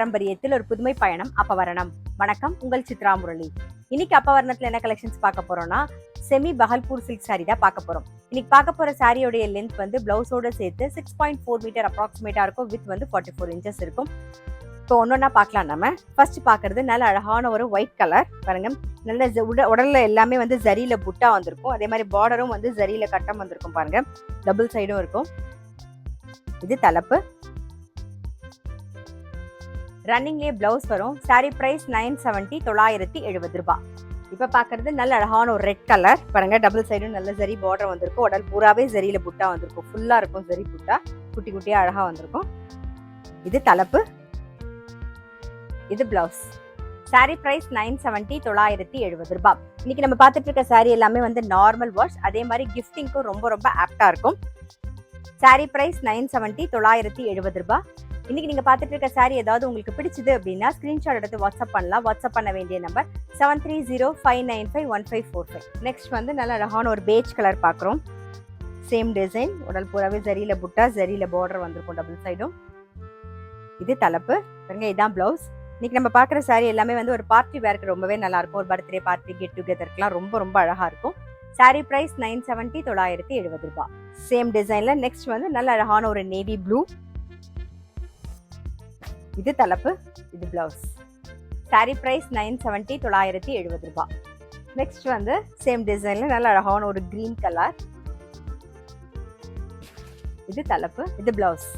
பாரம்பரியத்தில் ஒரு புதுமை பயணம் அப்பவரணம். வணக்கம், உங்கள் சித்ரா முரளி. இன்னைக்கு அப்பவரணத்துல என்ன கலெக்ஷன்ஸ் பார்க்க போறோம்னா, செமி பஹல்பூர் சில்க் சாரி தான் பார்க்க போறோம். இன்னைக்கு பார்க்க போற சாரியோடைய லென்த் வந்து பிளவுஸோட சேர்த்து 6.4 மீட்டர் அப்ராக்சிமேட்டா இருக்கும். வித் வந்து 44 இன்ச்சஸ் இருக்கும். இப்போ ஒன்னொன்னா பார்க்கலாம். நம்ம ஃபர்ஸ்ட் பாக்குறது நல்ல அழகான ஒரு ஒயிட் கலர் பாருங்க. நல்ல உடல்ல எல்லாமே வந்து ஜரியில புட்டா வந்திருக்கும். அதே மாதிரி பார்டரும் வந்து ஜரியில கட்டம் வந்திருக்கும் பாருங்க. டபுள் சைடும் இருக்கும். இது தலைப்பு. ரன்னிங்லேயே பிளவுஸ் வரும். சாரி பிரைஸ் 970 970 ரூபாய். இப்ப பாக்குறது நல்ல அழகான ஒரு ரெட் கலர் பாருங்க. டபுள் சைடும் நல்ல ஜரி பார்டர் வந்திருக்கும். உடல் பூராவே ஜரியில புட்டா வந்திருக்கும். ஃபுல்லா இருக்கும் ஜரி புட்டா. குட்டி குட்டியா அழகா வந்திருக்கும். இது தலைப்பு. இது பிளவுஸ். சாரி பிரைஸ் 970 970 ரூபாய். இன்னைக்கு நம்ம பார்த்துட்டு இருக்க சாரி எல்லாமே வந்து நார்மல் வாஷ். அதே மாதிரி கிஃப்டிங்க்கும் ரொம்ப ரொம்ப ஆப்டா இருக்கும். சாரி பிரைஸ் 970 970 ரூபாய். இன்னைக்கு நீங்க பார்த்துட்டு இருக்க சாரி ஏதாவது உங்களுக்கு பிடிச்சது அப்படின்னா ஸ்கிரீன்ஷாட் எடுத்து வாட்ஸ்அப் பண்ணலாம். வாட்ஸ்அப் பண்ண வேண்டிய நம்பர் 7305951545. நெக்ஸ்ட் வந்து நல்ல அழகான ஒரு பேஜ் கலர் பார்க்குறோம். Same design. உடல் பூராவே ஜரியில புட்டா, ஜரியில பார்டர் வந்திருக்கும் டபுள் சைடும். இது தலைப்பு பாருங்க. இதுதான் பிளவுஸ். இன்னைக்கு நம்ம பார்க்குற சாரி எல்லாமே வந்து ஒரு பார்ட்டி வேருக்கு ரொம்பவே நல்லா இருக்கும். ஒரு பர்த்டே பார்ட்டி, கெட் டுகெதர்க்குலாம் ரொம்ப ரொம்ப அழகா இருக்கும். சாரி பிரைஸ் 970 970 ரூபாய். சேம் டிசைன்ல நெக்ஸ்ட் வந்து நல்ல அழகான ஒரு நேவி ப்ளூ. இது தலைப்பு. இது பிளவுஸ். சாரி பிரைஸ் 970 970 ரூபாய். நெக்ஸ்ட் வந்து சேம் டிசைன்ல நல்ல அழகான ஒரு கிரீன் கலர். இது தலைப்பு. இது பிளவுஸ்.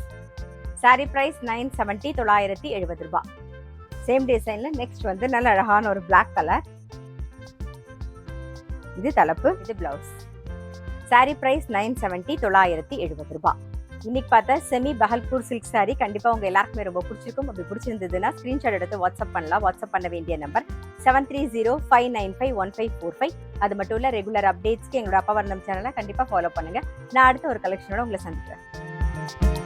சாரி பிரைஸ் 970 970 ரூபாய். சேம் டிசைன்ல நெக்ஸ்ட் வந்து நல்ல அழகான ஒரு பிளாக் கலர். இது தலைப்பு. இது பிளவுஸ். சாரி பிரைஸ் 970 970 ரூபாய். இன்னைக்கு பார்த்தா செமி பஹல்பூர் சில்க் சாரி கண்டிப்பா உங்க எல்லாருக்குமே ரொம்ப பிடிச்சிருக்கும். அப்படி பிடிச்சிருந்ததுன்னா ஸ்கிரீன்ஷாட் எடுத்து வாட்ஸ்அப் பண்ணலாம். வாட்ஸ்அப் பண்ண வேண்டிய நம்பர் 7305951545. அது மட்டும் இல்ல, ரெகுலர் அப்டேட்ஸ்க்கு எங்களோட அப்பவரணம் சேனலை கண்டிப்பா ஃபாலோ பண்ணுங்க. நான் அடுத்த ஒரு கலெக்ஷனோட உங்களை சந்திக்கிறேன்.